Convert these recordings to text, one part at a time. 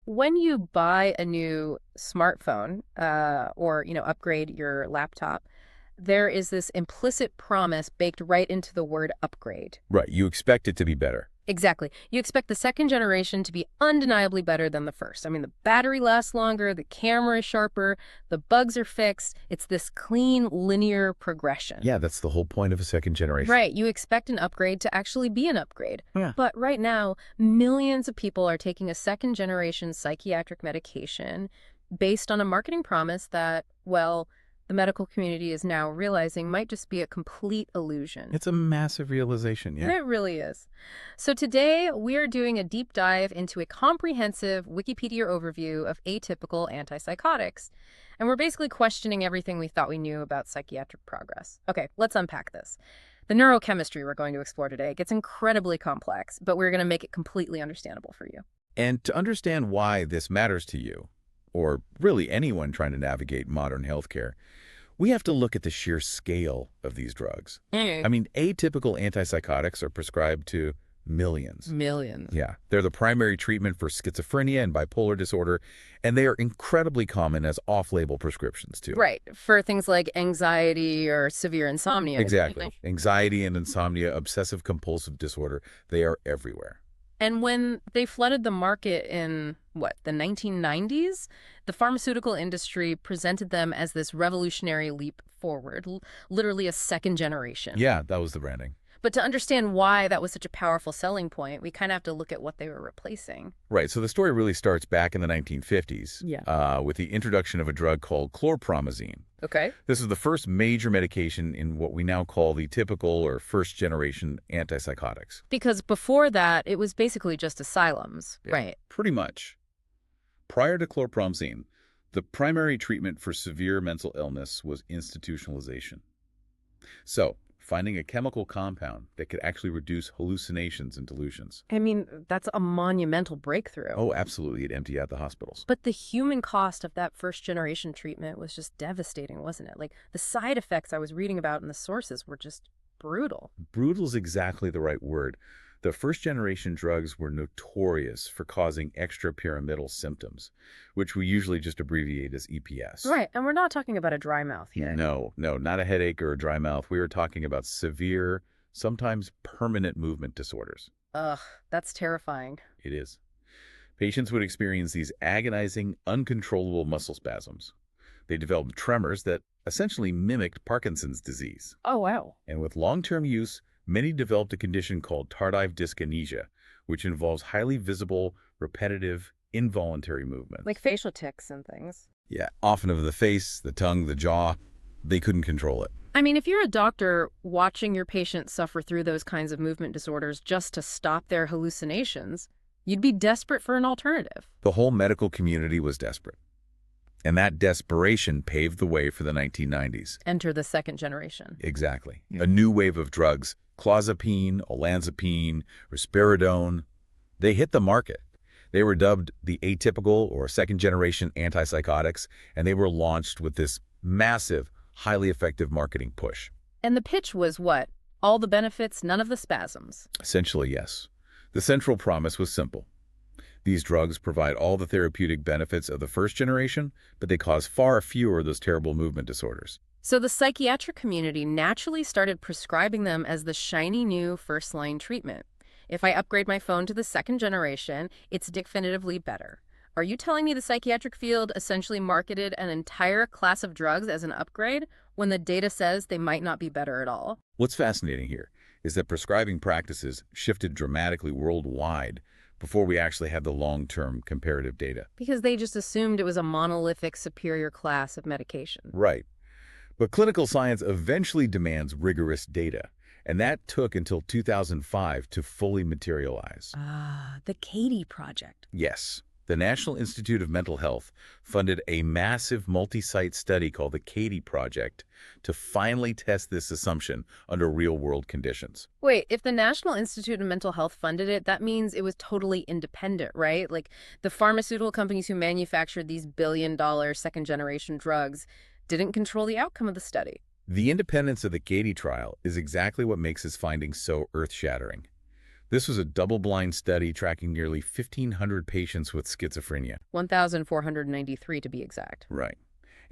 When you buy a new smartphone, or, upgrade your laptop, there is this implicit promise baked right into the word upgrade. Right, you expect it to be better. Exactly. You expect the second generation to be undeniably better than the first. I mean, the battery lasts longer, the camera is sharper, the bugs are fixed. It's this clean, linear progression. Yeah, that's the whole point of a second generation. Right. You expect an upgrade to actually be an upgrade. Yeah. But right now, millions of people are taking a second generation psychiatric medication based on a marketing promise that, well, the medical community is now realizing might just be a complete illusion. It's a massive realization, yeah. It really is. So today, we are doing a deep dive into a comprehensive Wikipedia overview of atypical antipsychotics. And we're basically questioning everything we thought we knew about psychiatric progress. Okay, let's unpack this. The neurochemistry we're going to explore today gets incredibly complex, but we're going to make it completely understandable for you. And to understand why this matters to you, or really anyone trying to navigate modern healthcare, we have to look at the sheer scale of these drugs. I mean, atypical antipsychotics are prescribed to millions. Millions. Yeah, they're the primary treatment for schizophrenia and bipolar disorder, and they are incredibly common as off-label prescriptions, too. Right, for things like anxiety or severe insomnia. Exactly. Anxiety and insomnia, obsessive-compulsive disorder, they are everywhere. And when they flooded the market in, the 1990s, the pharmaceutical industry presented them as this revolutionary leap forward, literally a second generation. Yeah, that was the branding. But to understand why that was such a powerful selling point, we kind of have to look at what they were replacing. Right, so the story really starts back in the 1950s with the introduction of a drug called chlorpromazine. Okay. This is the first major medication in what we now call the typical or first-generation antipsychotics. Because before that, it was basically just asylums, right? Pretty much. Prior to chlorpromazine, the primary treatment for severe mental illness was institutionalization. So, finding a chemical compound that could actually reduce hallucinations and delusions. I mean, that's a monumental breakthrough. Oh, absolutely. It emptied out the hospitals. But the human cost of that first-generation treatment was just devastating, wasn't it? Like, the side effects I was reading about in the sources were just brutal. Brutal is exactly the right word. The first-generation drugs were notorious for causing extrapyramidal symptoms, which we usually just abbreviate as EPS. Right, and we're not talking about a dry mouth here. No, not a headache or a dry mouth. We were talking about severe, sometimes permanent movement disorders. Ugh, that's terrifying. It is. Patients would experience these agonizing, uncontrollable muscle spasms. They developed tremors that essentially mimicked Parkinson's disease. Oh, wow. And with long-term use, many developed a condition called tardive dyskinesia, which involves highly visible, repetitive, involuntary movements. Like facial tics and things. Yeah, often of the face, the tongue, the jaw. They couldn't control it. I mean, if you're a doctor watching your patient suffer through those kinds of movement disorders just to stop their hallucinations, you'd be desperate for an alternative. The whole medical community was desperate. And that desperation paved the way for the 1990s. Enter the second generation. Exactly. A new wave of drugs, clozapine, olanzapine, risperidone, they hit the market. They were dubbed the atypical or second-generation antipsychotics, and they were launched with this massive, highly effective marketing push. And the pitch was what? All the benefits, none of the spasms. Essentially, yes. The central promise was simple. These drugs provide all the therapeutic benefits of the first generation, but they cause far fewer of those terrible movement disorders. So the psychiatric community naturally started prescribing them as the shiny new first-line treatment. If I upgrade my phone to the second generation, it's definitively better. Are you telling me the psychiatric field essentially marketed an entire class of drugs as an upgrade when the data says they might not be better at all? What's fascinating here is that prescribing practices shifted dramatically worldwide before we actually had the long-term comparative data. Because they just assumed it was a monolithic superior class of medication. Right. But clinical science eventually demands rigorous data, and that took until 2005 to fully materialize. The Katie Project. Yes. The National Institute of Mental Health funded a massive multi-site study called the Katie Project to finally test this assumption under real-world conditions. Wait, if the National Institute of Mental Health funded it, that means it was totally independent, right? Like the pharmaceutical companies who manufactured these billion-dollar second-generation drugs didn't control the outcome of the study. The independence of the Katie trial is exactly what makes its findings so earth-shattering. This was a double-blind study tracking nearly 1,500 patients with schizophrenia. 1,493 to be exact. Right.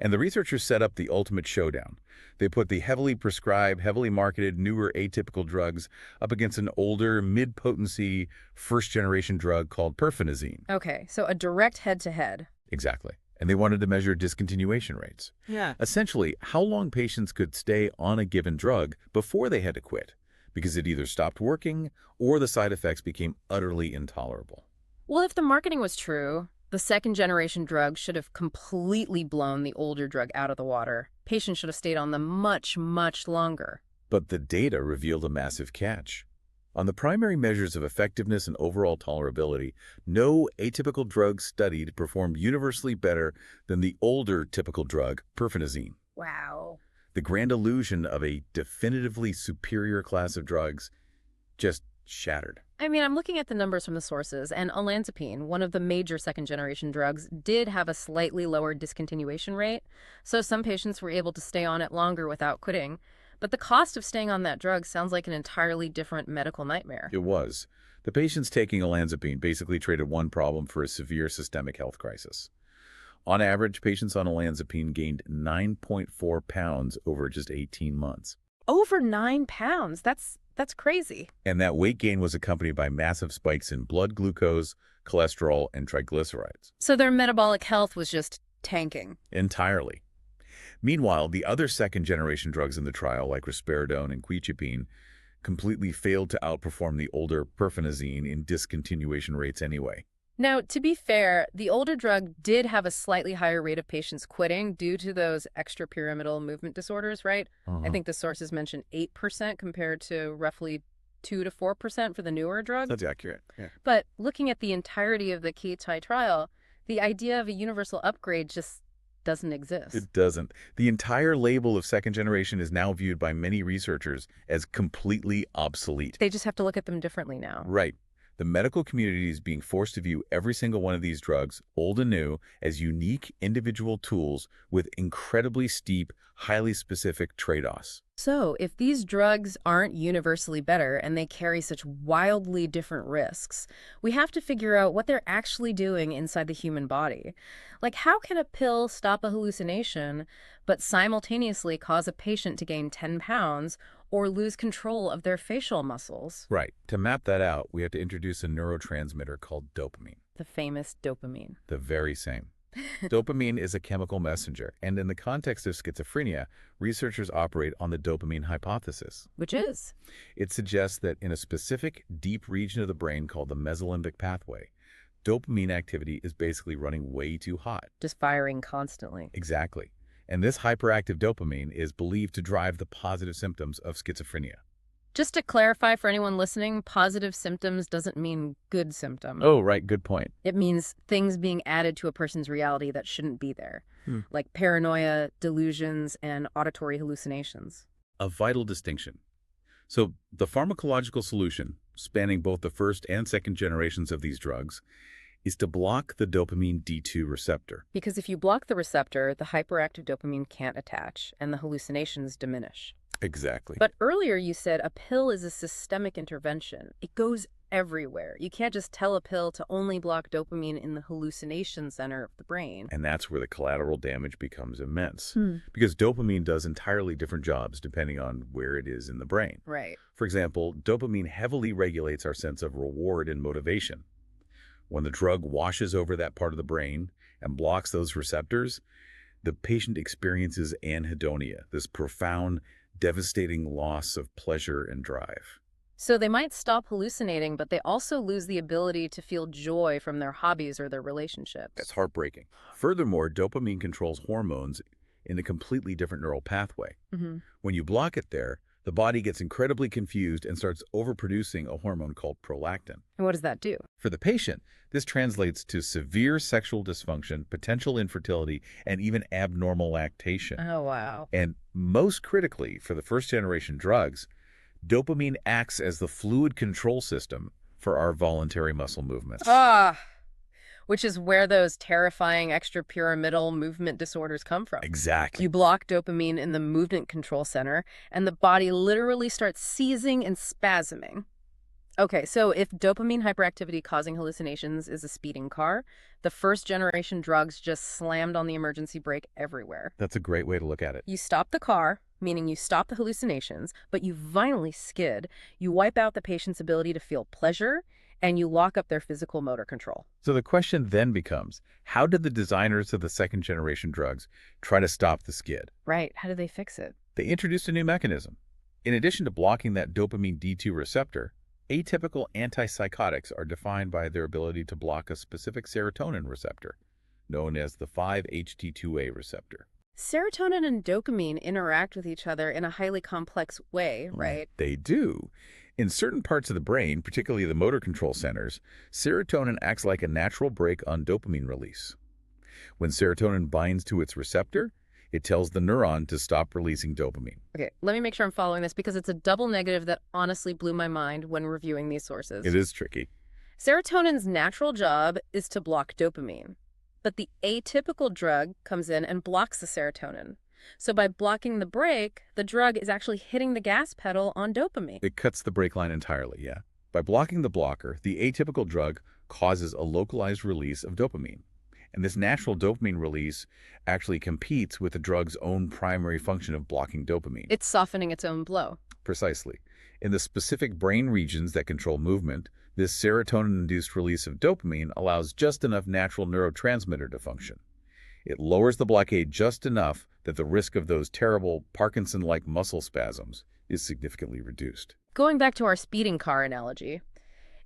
And the researchers set up the ultimate showdown. They put the heavily prescribed, heavily marketed, newer atypical drugs up against an older, mid-potency, first-generation drug called perfenazine. Okay, so a direct head-to-head. Exactly. And they wanted to measure discontinuation rates. Yeah. Essentially, how long patients could stay on a given drug before they had to quit, because it either stopped working or the side effects became utterly intolerable. Well, if the marketing was true, the second-generation drug should have completely blown the older drug out of the water. Patients should have stayed on them much, much longer. But the data revealed a massive catch. On the primary measures of effectiveness and overall tolerability, no atypical drug studied performed universally better than the older typical drug, perfenazine. Wow. The grand illusion of a definitively superior class of drugs just shattered. I mean, I'm looking at the numbers from the sources, and olanzapine, one of the major second-generation drugs, did have a slightly lower discontinuation rate, so some patients were able to stay on it longer without quitting. But the cost of staying on that drug sounds like an entirely different medical nightmare. It was. The patients taking olanzapine basically traded one problem for a severe systemic health crisis. On average, patients on olanzapine gained 9.4 pounds over just 18 months. Over 9 pounds? That's crazy. And that weight gain was accompanied by massive spikes in blood glucose, cholesterol, and triglycerides. So their metabolic health was just tanking. Entirely. Meanwhile, the other second-generation drugs in the trial, like risperidone and quetiapine, completely failed to outperform the older perfenazine in discontinuation rates anyway. Now, to be fair, the older drug did have a slightly higher rate of patients quitting due to those extrapyramidal movement disorders, right? I think the sources mentioned 8% compared to roughly 2 to 4% for the newer drug. That's accurate, yeah. But looking at the entirety of the Keitai trial, the idea of a universal upgrade just doesn't exist. It doesn't. The entire label of second generation is now viewed by many researchers as completely obsolete. They just have to look at them differently now. Right. The medical community is being forced to view every single one of these drugs, old and new, as unique individual tools with incredibly steep, highly specific trade-offs. So, if these drugs aren't universally better and they carry such wildly different risks, we have to figure out what they're actually doing inside the human body. Like, how can a pill stop a hallucination, but simultaneously cause a patient to gain 10 pounds or lose control of their facial muscles? Right. To map that out, we have to introduce a neurotransmitter called dopamine. The famous dopamine. The very same. Dopamine is a chemical messenger, and in the context of schizophrenia, researchers operate on the dopamine hypothesis. Which is? It suggests that in a specific deep region of the brain called the mesolimbic pathway, dopamine activity is basically running way too hot. Just firing constantly. Exactly. And this hyperactive dopamine is believed to drive the positive symptoms of schizophrenia. Just to clarify for anyone listening, positive symptoms doesn't mean good symptom. Oh, right. Good point. It means things being added to a person's reality that shouldn't be there, like paranoia, delusions, and auditory hallucinations. A vital distinction. So the pharmacological solution, spanning both the first and second generations of these drugs, is to block the dopamine D2 receptor. Because if you block the receptor, the hyperactive dopamine can't attach, and the hallucinations diminish. Exactly. But earlier you said a pill is a systemic intervention. It goes everywhere. You can't just tell a pill to only block dopamine in the hallucination center of the brain. And that's where the collateral damage becomes immense. Because dopamine does entirely different jobs depending on where it is in the brain. Right. For example, dopamine heavily regulates our sense of reward and motivation. When the drug washes over that part of the brain and blocks those receptors, the patient experiences anhedonia, this profound, devastating loss of pleasure and drive. So they might stop hallucinating, but they also lose the ability to feel joy from their hobbies or their relationships. That's heartbreaking. Furthermore, dopamine controls hormones in a completely different neural pathway. When you block it there, the body gets incredibly confused and starts overproducing a hormone called prolactin. And what does that do? For the patient, this translates to severe sexual dysfunction, potential infertility, and even abnormal lactation. Oh, wow. And most critically, for the first-generation drugs, dopamine acts as the fluid control system for our voluntary muscle movements. Which is where those terrifying extrapyramidal movement disorders come from. Exactly. You block dopamine in the movement control center, and the body literally starts seizing and spasming. Okay, so if dopamine hyperactivity causing hallucinations is a speeding car, the first generation drugs just slammed on the emergency brake everywhere. That's a great way to look at it. You stop the car, meaning you stop the hallucinations, but you violently skid, you wipe out the patient's ability to feel pleasure, and you lock up their physical motor control. So the question then becomes, how did the designers of the second generation drugs try to stop the skid? Right, how do they fix it? They introduced a new mechanism. In addition to blocking that dopamine D2 receptor, atypical antipsychotics are defined by their ability to block a specific serotonin receptor, known as the 5-HT2A receptor. Serotonin and dopamine interact with each other in a highly complex way, right? They do. In certain parts of the brain, particularly the motor control centers, serotonin acts like a natural brake on dopamine release. When serotonin binds to its receptor, it tells the neuron to stop releasing dopamine. Okay, let me make sure I'm following this because it's a double negative that honestly blew my mind when reviewing these sources. It is tricky. Serotonin's natural job is to block dopamine, but the atypical drug comes in and blocks the serotonin. So by blocking the brake, the drug is actually hitting the gas pedal on dopamine. It cuts the brake line entirely, yeah. By blocking the blocker, the atypical drug causes a localized release of dopamine. And this natural dopamine release actually competes with the drug's own primary function of blocking dopamine. It's softening its own blow. Precisely. In the specific brain regions that control movement, this serotonin-induced release of dopamine allows just enough natural neurotransmitter to function. It lowers the blockade just enough that the risk of those terrible Parkinson-like muscle spasms is significantly reduced. Going back to our speeding car analogy,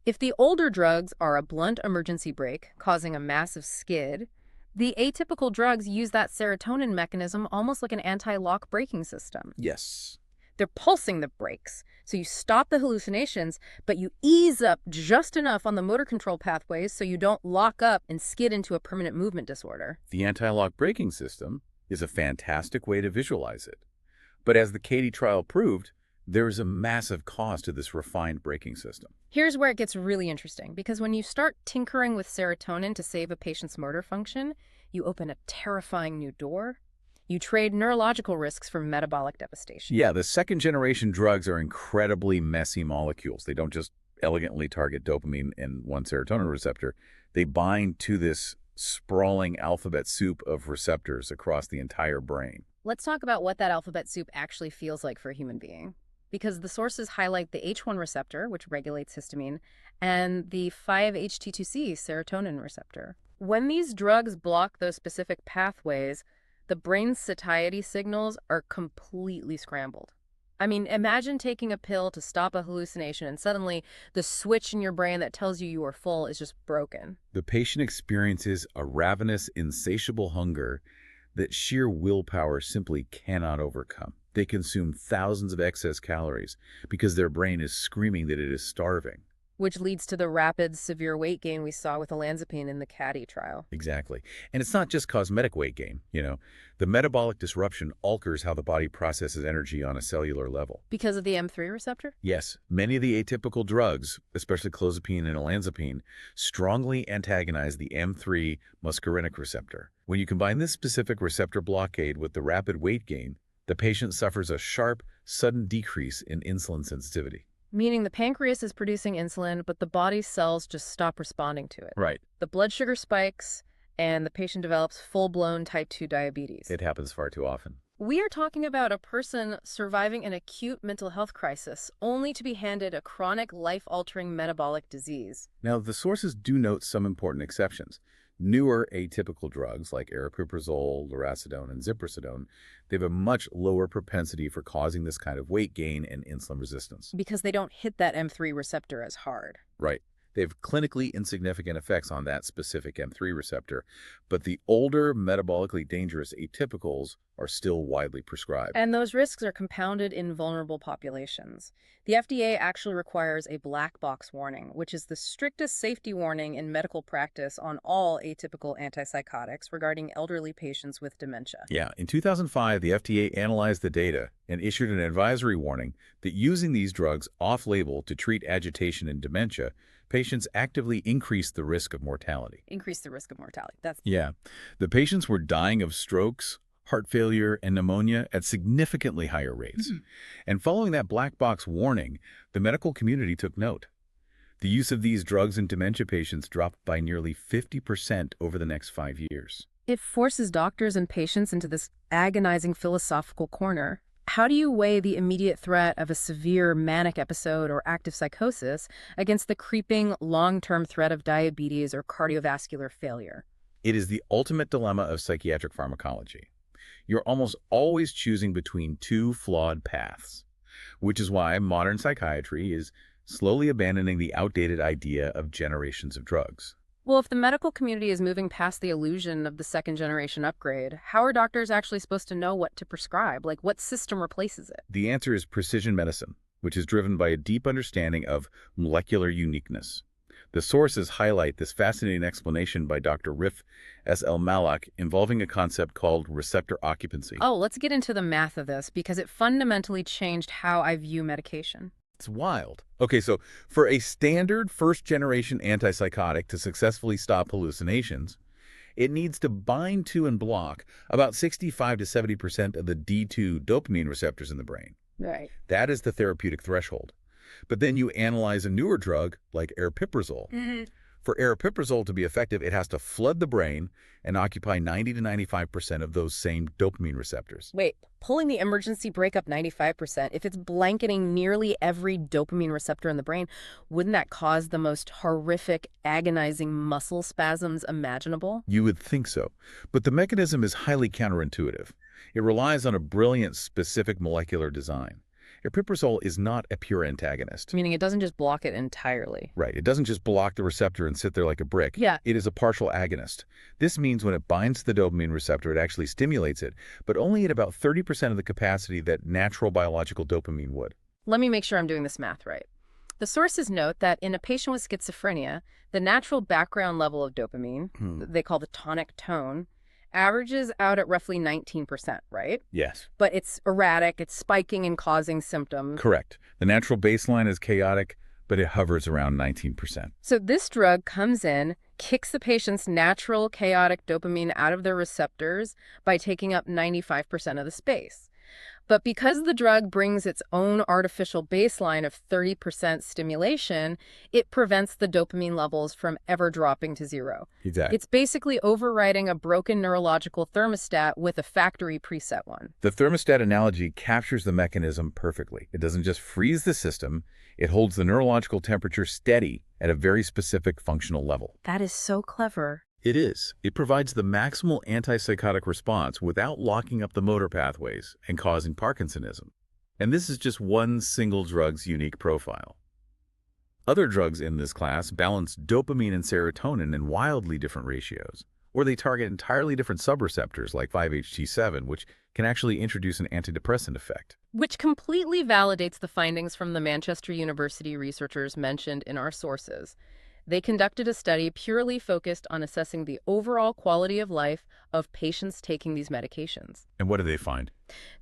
if the older drugs are a blunt emergency brake causing a massive skid, the atypical drugs use that serotonin mechanism almost like an anti-lock braking system. Yes. They're pulsing the brakes, so you stop the hallucinations, but you ease up just enough on the motor control pathways so you don't lock up and skid into a permanent movement disorder. The anti-lock braking system is a fantastic way to visualize it. But as the Katie trial proved, there is a massive cost to this refined braking system. Here's where it gets really interesting, because when you start tinkering with serotonin to save a patient's motor function, you open a terrifying new door. You trade neurological risks for metabolic devastation. Yeah, the second-generation drugs are incredibly messy molecules. They don't just elegantly target dopamine and one serotonin receptor. They bind to this sprawling alphabet soup of receptors across the entire brain. Let's talk about what that alphabet soup actually feels like for a human being. Because the sources highlight the H1 receptor, which regulates histamine, and the 5-HT2C serotonin receptor. When these drugs block those specific pathways, the brain's satiety signals are completely scrambled. I mean, imagine taking a pill to stop a hallucination and suddenly the switch in your brain that tells you you are full is just broken. The patient experiences a ravenous, insatiable hunger that sheer willpower simply cannot overcome. They consume thousands of excess calories because their brain is screaming that it is starving. Which leads to the rapid, severe weight gain we saw with olanzapine in the Caddy trial. Exactly. And it's not just cosmetic weight gain, The metabolic disruption alters how the body processes energy on a cellular level. Because of the M3 receptor? Yes, many of the atypical drugs, especially clozapine and olanzapine, strongly antagonize the M3 muscarinic receptor. When you combine this specific receptor blockade with the rapid weight gain, the patient suffers a sharp, sudden decrease in insulin sensitivity. Meaning the pancreas is producing insulin, but the body's cells just stop responding to it. Right. The blood sugar spikes, and the patient develops full-blown type 2 diabetes. It happens far too often. We are talking about a person surviving an acute mental health crisis, only to be handed a chronic, life-altering metabolic disease. Now, the sources do note some important exceptions. Newer atypical drugs like aripiprazole, lurasidone, and ziprasidone, they have a much lower propensity for causing this kind of weight gain and insulin resistance. Because they don't hit that M3 receptor as hard. Right. They have clinically insignificant effects on that specific M3 receptor, but the older, metabolically dangerous atypicals are still widely prescribed. And those risks are compounded in vulnerable populations. The FDA actually requires a black box warning, which is the strictest safety warning in medical practice on all atypical antipsychotics regarding elderly patients with dementia. Yeah, in 2005, the FDA analyzed the data and issued an advisory warning that using these drugs off-label to treat agitation and dementia, patients actively increased the risk of mortality. Increase the risk of mortality. Yeah. The patients were dying of strokes, heart failure, and pneumonia at significantly higher rates. And following that black box warning, the medical community took note. The use of these drugs in dementia patients dropped by nearly 50% over the next 5 years. It forces doctors and patients into this agonizing philosophical corner. How do you weigh the immediate threat of a severe manic episode or active psychosis against the creeping long-term threat of diabetes or cardiovascular failure? It is the ultimate dilemma of psychiatric pharmacology. You're almost always choosing between two flawed paths, which is why modern psychiatry is slowly abandoning the outdated idea of generations of drugs. Well, if the medical community is moving past the illusion of the second-generation upgrade, how are doctors actually supposed to know what to prescribe? Like, what system replaces it? The answer is precision medicine, which is driven by a deep understanding of molecular uniqueness. The sources highlight this fascinating explanation by Dr. Rif S. El Malak involving a concept called receptor occupancy. Oh, let's get into the math of this because it fundamentally changed how I view medication. It's wild. Okay, so for a standard first-generation antipsychotic to successfully stop hallucinations, it needs to bind to and block about 65 to 70% of the D2 dopamine receptors in the brain. Right. That is the therapeutic threshold. But then you analyze a newer drug like aripiprazole. For aripiprazole to be effective, it has to flood the brain and occupy 90 to 95% of those same dopamine receptors. Wait, pulling the emergency brake up 95%, if it's blanketing nearly every dopamine receptor in the brain, wouldn't that cause the most horrific, agonizing muscle spasms imaginable? You would think so. But the mechanism is highly counterintuitive. It relies on a brilliant specific molecular design. Aripiprazole is not a pure antagonist. Meaning it doesn't just block it entirely. Right. It doesn't just block the receptor and sit there like a brick. Yeah. It is a partial agonist. This means when it binds to the dopamine receptor, it actually stimulates it, but only at about 30% of the capacity that natural biological dopamine would. Let me make sure I'm doing this math right. The sources note that in a patient with schizophrenia, the natural background level of dopamine, they call the tonic tone, averages out at roughly 19%, right? Yes. But it's erratic, it's spiking and causing symptoms. Correct. The natural baseline is chaotic, but it hovers around 19%. So this drug comes in, kicks the patient's natural chaotic dopamine out of their receptors by taking up 95% of the space. But because the drug brings its own artificial baseline of 30% stimulation, it prevents the dopamine levels from ever dropping to zero. Exactly. It's basically overriding a broken neurological thermostat with a factory preset one. The thermostat analogy captures the mechanism perfectly. It doesn't just freeze the system, it holds the neurological temperature steady at a very specific functional level. That is so clever. It is. It provides the maximal antipsychotic response without locking up the motor pathways and causing Parkinsonism. And this is just one single drug's unique profile. Other drugs in this class balance dopamine and serotonin in wildly different ratios, or they target entirely different subreceptors like 5-HT7, which can actually introduce an antidepressant effect. Which completely validates the findings from the Manchester University researchers mentioned in our sources. They conducted a study purely focused on assessing the overall quality of life of patients taking these medications. And what did they find?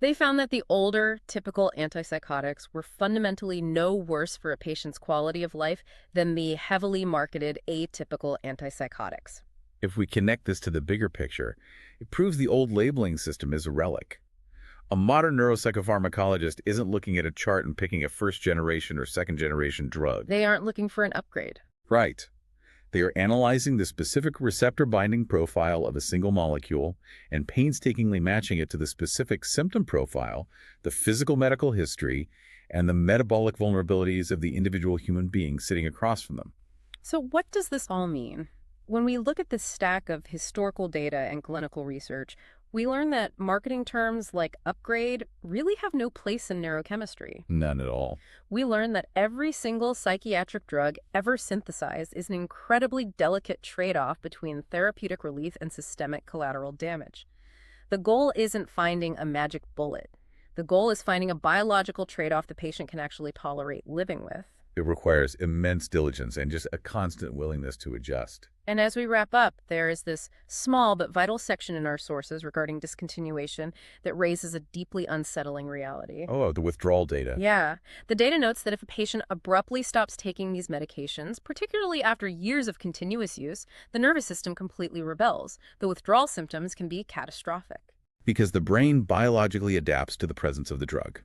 They found that the older, typical antipsychotics were fundamentally no worse for a patient's quality of life than the heavily marketed atypical antipsychotics. If we connect this to the bigger picture, it proves the old labeling system is a relic. A modern neuropsychopharmacologist isn't looking at a chart and picking a first-generation or second-generation drug. They aren't looking for an upgrade. Right. They are analyzing the specific receptor binding profile of a single molecule and painstakingly matching it to the specific symptom profile, the physical medical history, and the metabolic vulnerabilities of the individual human being sitting across from them. So what does this all mean? When we look at this stack of historical data and clinical research, we learn that marketing terms like upgrade really have no place in neurochemistry. None at all. We learn that every single psychiatric drug ever synthesized is an incredibly delicate trade-off between therapeutic relief and systemic collateral damage. The goal isn't finding a magic bullet. The goal is finding a biological trade-off the patient can actually tolerate living with. It requires immense diligence and just a constant willingness to adjust. And as we wrap up, there is this small but vital section in our sources regarding discontinuation that raises a deeply unsettling reality. Oh, the withdrawal data. Yeah. The data notes that if a patient abruptly stops taking these medications, particularly after years of continuous use, the nervous system completely rebels. The withdrawal symptoms can be catastrophic. Because the brain biologically adapts to the presence of the drug.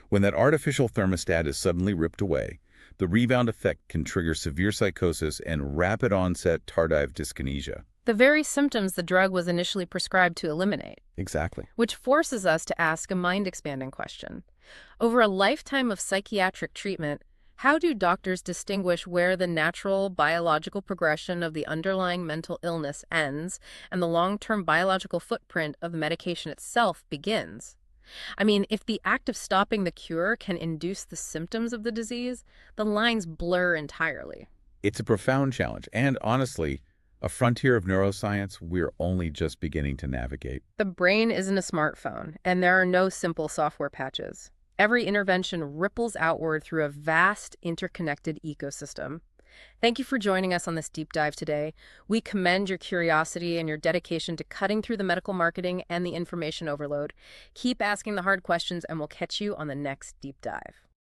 When that artificial thermostat is suddenly ripped away, The rebound effect can trigger severe psychosis and rapid onset tardive dyskinesia. The very symptoms the drug was initially prescribed to eliminate, Exactly. which forces us to ask a mind-expanding question. Over a lifetime of psychiatric treatment, how do doctors distinguish where the natural biological progression of the underlying mental illness ends and the long-term biological footprint of the medication itself begins? I mean, if the act of stopping the cure can induce the symptoms of the disease, the lines blur entirely. It's a profound challenge, and honestly, a frontier of neuroscience we're only just beginning to navigate. The brain isn't a smartphone, and there are no simple software patches. Every intervention ripples outward through a vast, interconnected ecosystem. Thank you for joining us on this deep dive today. We commend your curiosity and your dedication to cutting through the medical marketing and the information overload. Keep asking the hard questions, and we'll catch you on the next deep dive.